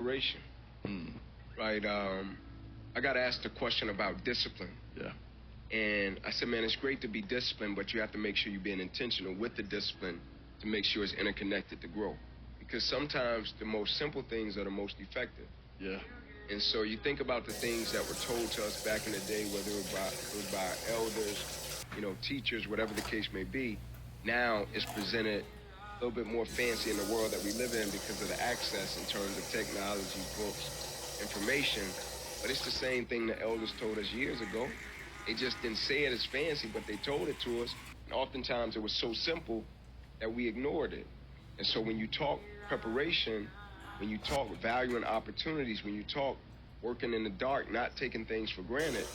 preparation, right? I got asked a question about discipline. Yeah. And I said, man, it's great to be disciplined, but you have to make sure you're being intentional with the discipline to make sure it's interconnected to grow. Because sometimes the most simple things are the most effective. Yeah. And so you think about the things that were told to us back in the day, whether it was by our elders, teachers, whatever the case may be. Now it's presented a little bit more fancy in the world that we live in because of the access in terms of technology, books, information. But it's the same thing the elders told us years ago. They just didn't say it as fancy, but they told it to us. And oftentimes it was so simple that we ignored it. And so when you talk preparation, when you talk valuing opportunities, when you talk working in the dark, not taking things for granted,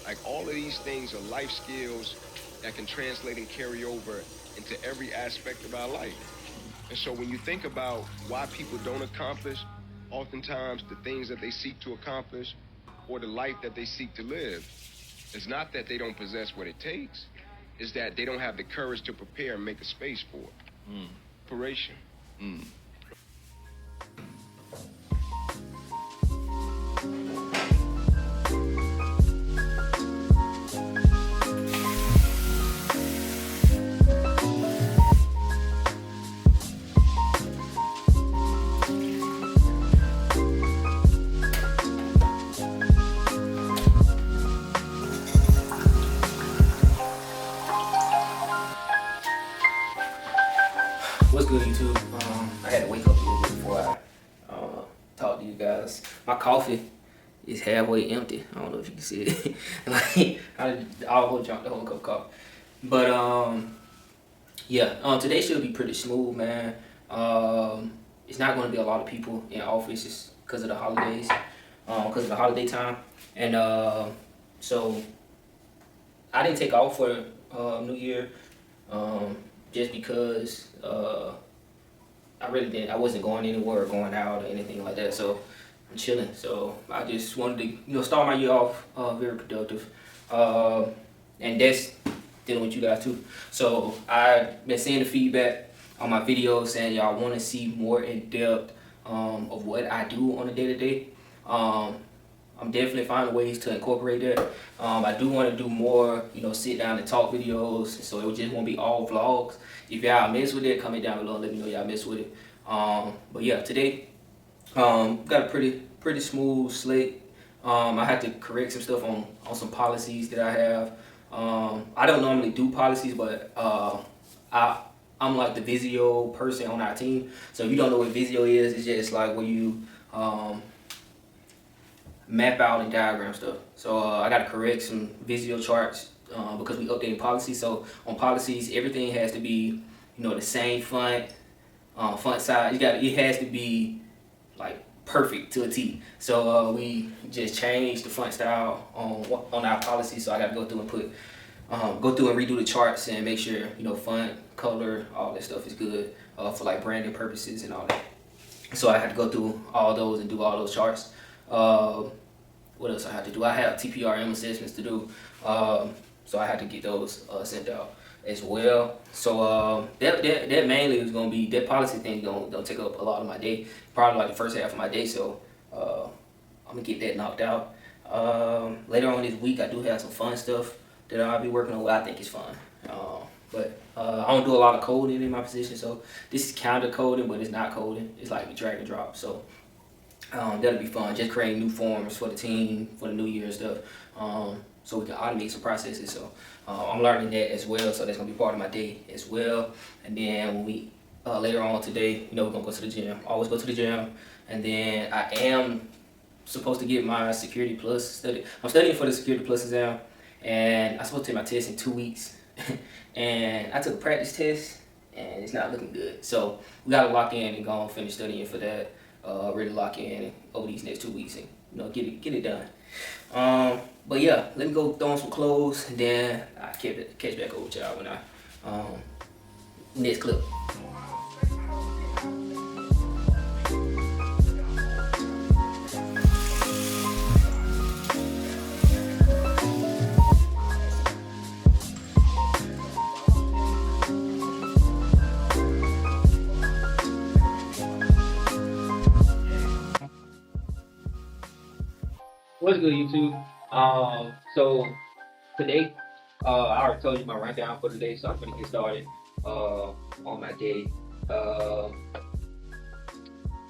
like all of these things are life skills that can translate and carry over into every aspect of our life. And so when you think about why people don't accomplish, oftentimes the things that they seek to accomplish or the life that they seek to live, it's not that they don't possess what it takes, it's that they don't have the courage to prepare and make a space for it. Preparation. What's good, YouTube? I had to wake up a little bit before I talk to you guys. My coffee is halfway empty. I don't know if you can see it. Like I almost drank the whole cup of coffee. But yeah, today should be pretty smooth, man. It's not going to be a lot of people in office just because of the holidays, because of the holiday time, and so I didn't take off for New Year. Just because I wasn't going anywhere or going out or anything like that, so I'm chilling. So I just wanted to start my year off very productive, and that's dealing with you guys too. So I've been seeing the feedback on my videos saying y'all want to see more in depth of what I do on a day-to-day. I'm definitely finding ways to incorporate that. I do want to do more, sit down and talk videos, so it just won't be all vlogs. If y'all mess with it, comment down below and let me know y'all mess with it. But yeah, today, got a pretty smooth slate. I had to correct some stuff on some policies that I have. I don't normally do policies, but I'm like the Visio person on our team. So if you don't know what Visio is, it's just like where you map out and diagram stuff. So I got to correct some Visio charts because we updated policies. So on policies, everything has to be the same font size. It has to be like perfect to a T. So we just changed the font style on our policy. So I got to go through and redo the charts and make sure font, color, all that stuff is good for like branding purposes and all that. So I had to go through all those and do all those charts. What else I had to do? I have TPRM assessments to do, so I had to get those sent out as well. So that mainly is gonna be, that policy thing don't take up a lot of my day, probably like the first half of my day. So I'm gonna get that knocked out. Later on this week, I do have some fun stuff that I'll be working on. What I think is fun, but I don't do a lot of coding in my position. So this is kind of coding, but it's not coding. It's like drag and drop. So that'll be fun, just creating new forms for the team for the new year and stuff, so we can automate some processes. So I'm learning that as well, so that's gonna be part of my day as well. And then when we later on today, we're gonna go to the gym. Always go to the gym. And then I am supposed to get my Security Plus study. I'm studying for the Security+ exam, and I'm supposed to take my test in 2 weeks. And I took a practice test, and it's not looking good. So we gotta lock in and go and finish studying for that. Really lock in over these next 2 weeks and get it done. But yeah, let me go throw on some clothes, and then I catch back over with y'all when I next clip. What's good, YouTube? So today, I already told you my rundown for today, so I'm gonna get started on my day. Uh,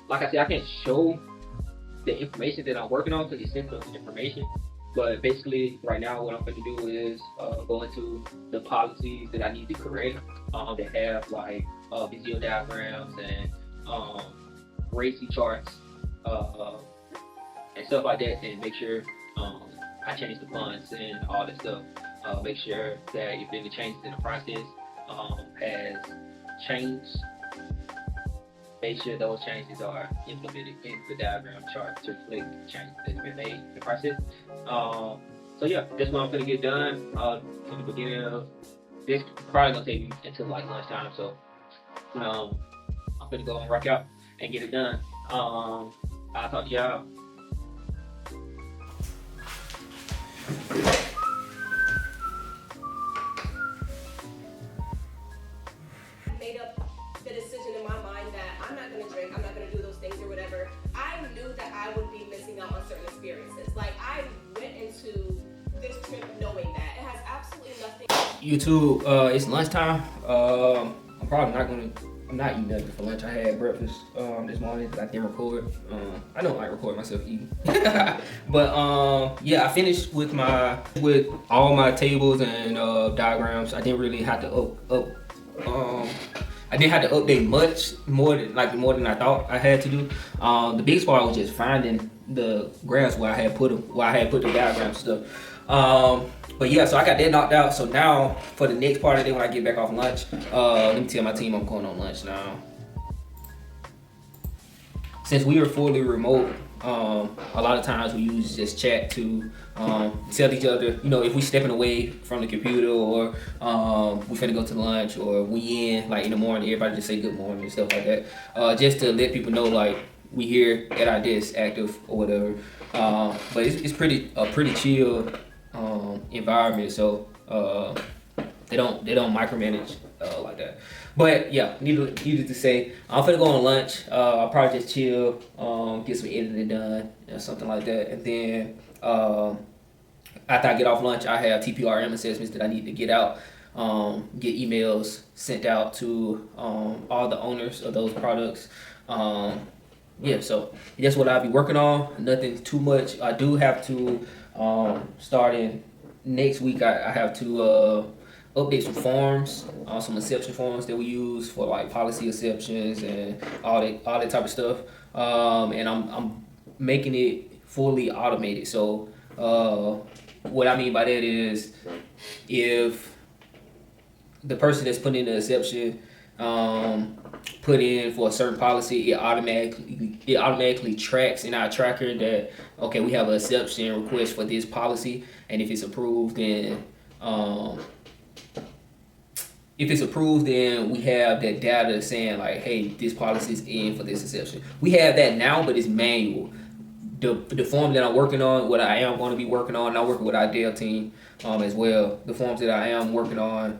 like I said, I can't show the information that I'm working on because it's sensitive information. But basically, right now, what I'm going to do is go into the policies that I need to correct that have like Visio diagrams and RACI charts and stuff like that, and make sure I change the fonts and all that stuff. Make sure that if any changes in the process has changed, make sure those changes are implemented in the diagram chart to reflect the changes that's been made in the process. So yeah, that's what I'm gonna get done in the beginning of this. Probably gonna take me until like lunchtime. So I'm gonna go and work out and get it done. I'll talk to y'all. Made up the decision in my mind that I'm not gonna drink, I'm not gonna do those things or whatever. I knew that I would be missing out on certain experiences. Like, I went into this trip knowing that it has absolutely nothing. YouTube, it's lunchtime. I'm not eating nothing for lunch. I had breakfast this morning because I didn't record. I don't like recording myself eating. But yeah, I finished with all my tables and diagrams. I didn't really have to I didn't have to update much more than I thought I had to do. The biggest part was just finding the graphs where I had put the diagrams and stuff. But yeah, so I got that knocked out. So now for the next part of the day when I get back off lunch, let me tell my team I'm going on lunch now. Since we are fully remote, a lot of times we use just chat to tell each other, you know, if we stepping away from the computer or we finna go to lunch or we in like in the morning, everybody just say good morning and stuff like that, just to let people know like we here at our desk active or whatever. But it's pretty chill environment, so they don't micromanage like that. But yeah, needless to say, I'm finna go on lunch. I'll probably just chill, get some editing done, or something like that, and then after I get off lunch, I have TPRM assessments that I need to get out, get emails sent out to all the owners of those products. Yeah, so that's what I'll be working on. Nothing too much. I do have to starting next week. I have to update some forms, some exception forms that we use for like policy exceptions and all that type of stuff. And I'm making it fully automated. So what I mean by that is if the person that's putting in the exception put in for a certain policy, it automatically tracks in our tracker that okay, we have an exception request for this policy, and if it's approved, then we have that data saying like, hey, this policy is in for this exception. We have that now, but it's manual. The form that I'm working on, what I am going to be working on, and I'm working with our dev team as well. The forms that I am working on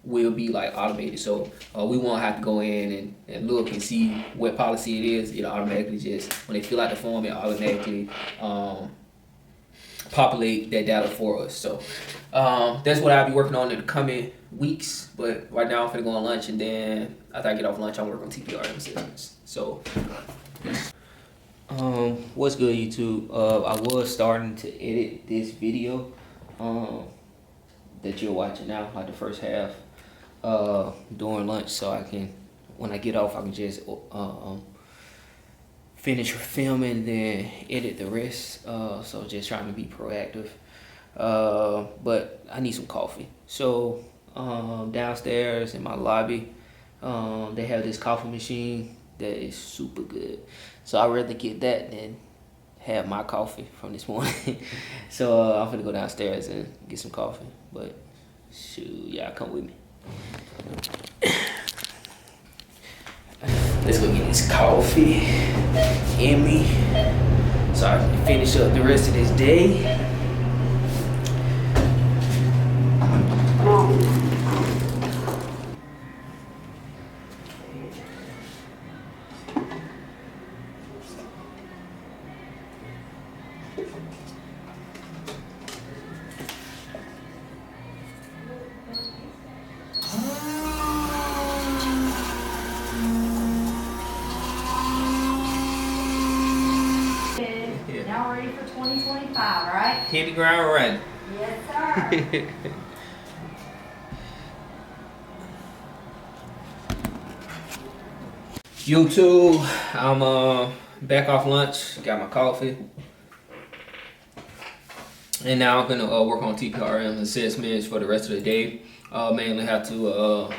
will be like automated, so we won't have to go in and look and see what policy it is. It automatically just, when they fill out the form, it automatically populate that data for us. So that's what I'll be working on in the coming weeks. But right now I'm finna go on lunch, and then after I get off lunch, I'm working on TPRM assessments. So what's good, YouTube? I was starting to edit this video that you're watching now, like the first half, during lunch, so I can, when I get off, I can just finish filming and then edit the rest. So just trying to be proactive. But I need some coffee. So downstairs in my lobby, they have this coffee machine that is super good. So I'd rather get that than have my coffee from this morning. So I'm gonna go downstairs and get some coffee. But shoot, y'all come with me. Let's go get this coffee in me so I can finish up the rest of this day. Now ready for 2025, right? Hit the ground running. Yes, sir. YouTube, I'm back off lunch, got my coffee. And now I'm gonna work on TPRM assessments for the rest of the day. Mainly have to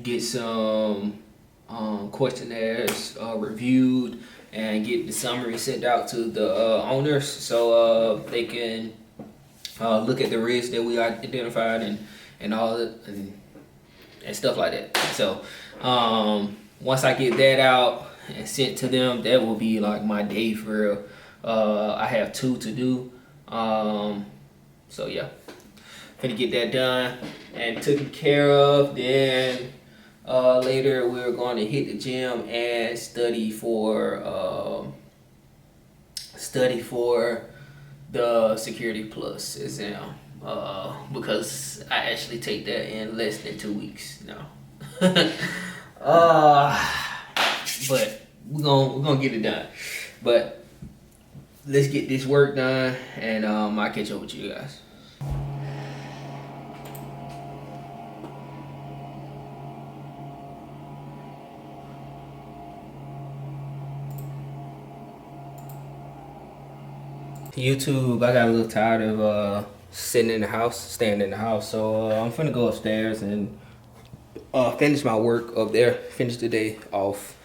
get some questionnaires reviewed and get the summary sent out to the owners so they can look at the risks that we identified and all that and stuff like that. So once I get that out and sent to them, that will be like my day for real. I have 2 to do. So yeah, gonna get that done and taken care of. Then later we're going to hit the gym and study for the Security+exam because I actually take that in less than 2 weeks now. But we're gonna get it done. But let's get this work done, and I'll catch up with you guys. YouTube, I got a little tired of staying in the house, so I'm finna go upstairs and finish my work up there, finish the day off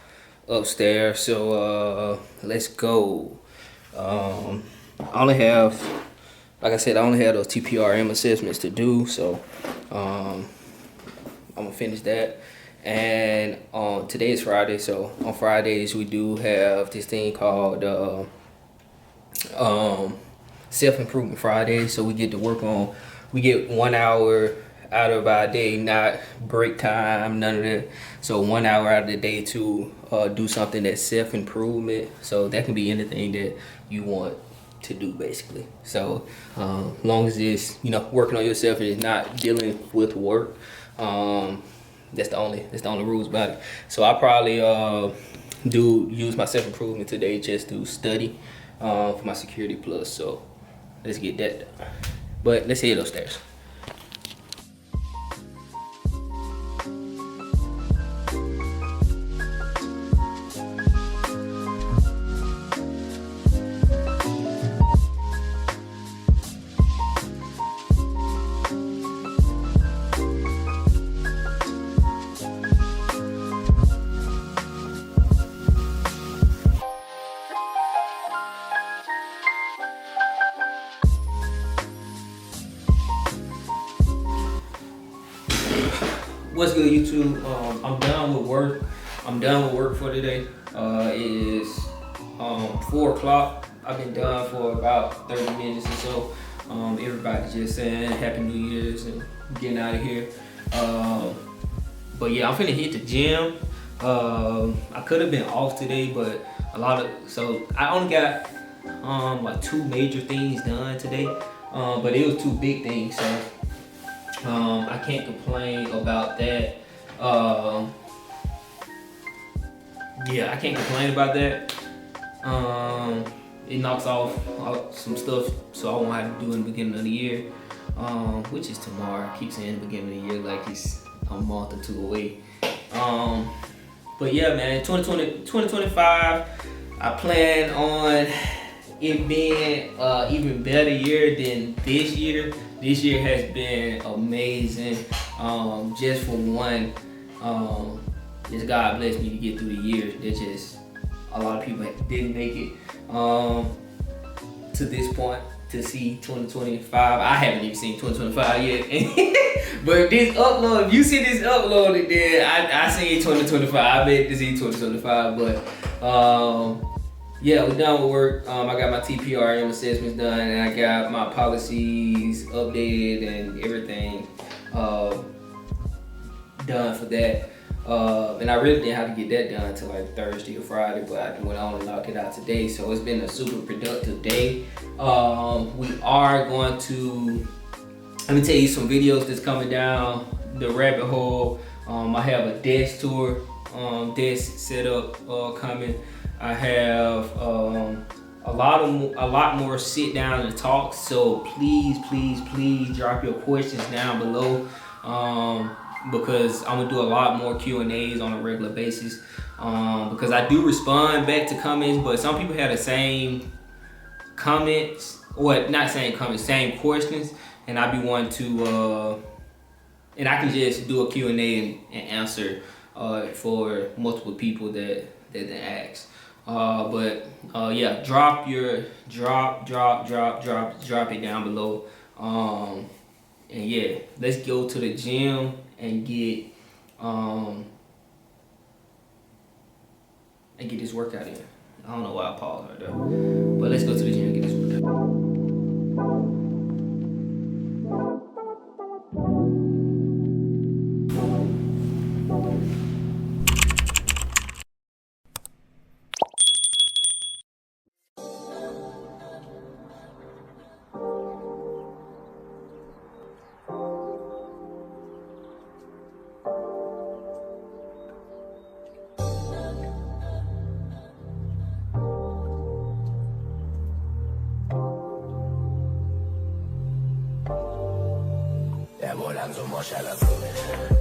upstairs. So let's go. I only have, like I said, I only have those TPRM assessments to do, so I'm gonna finish that. And today is Friday, so on Fridays we do have this thing called self-improvement Friday. So we get to work on, we get 1 hour out of our day, not break time, none of that. So 1 hour out of the day to do something that's self-improvement. So that can be anything that you want to do basically. So long as it's, you know, working on yourself and it's not dealing with work, that's the only rules about it. So I probably use my self-improvement today just to study for my Security+. So let's get that done. But let's head upstairs. What's good, YouTube? I'm done with work. I'm done with work for today. It is 4 o'clock. I've been done for about 30 minutes or so. Everybody just saying Happy New Year's and getting out of here. But yeah, I'm finna hit the gym. I could have been off today, but so I only got like 2 major things done today. But it was 2 big things, so I can't complain about that. Yeah, I can't complain about that. It knocks off some stuff, so I won't have to do in the beginning of the year, which is tomorrow. I keep saying the beginning of the year like it's a month or 2 away. But yeah, man, 2025, I plan on it being even better year than this year. This year has been amazing. Just for one, just God blessed me to get through the year. There's just a lot of people that didn't make it to this point to see 2025. I haven't even seen 2025 yet. But this upload, if you see this uploaded, then I seen 2025. I bet to see 2025. But yeah, we're done with work. I got my TPRM assessments done, and I got my policies updated and everything done for that. And I really didn't have to get that done until like Thursday or Friday, but I went on and knocked it out today. So it's been a super productive day. We are going to, let me tell you some videos that's coming down the rabbit hole. I have a desk tour, desk setup coming. I have a lot more sit down and talk. So please drop your questions down below. Because I'm gonna do a lot more Q&As on a regular basis, because I do respond back to comments, but some people have the same comments, or not same comments, same questions, and I be wanting to, and I can just do a Q&A and answer for multiple people that ask. Yeah, drop it down below. And yeah, let's go to the gym and get this workout in. I don't know why I paused right there, but let's go to the gym and get this workout. volando, molla la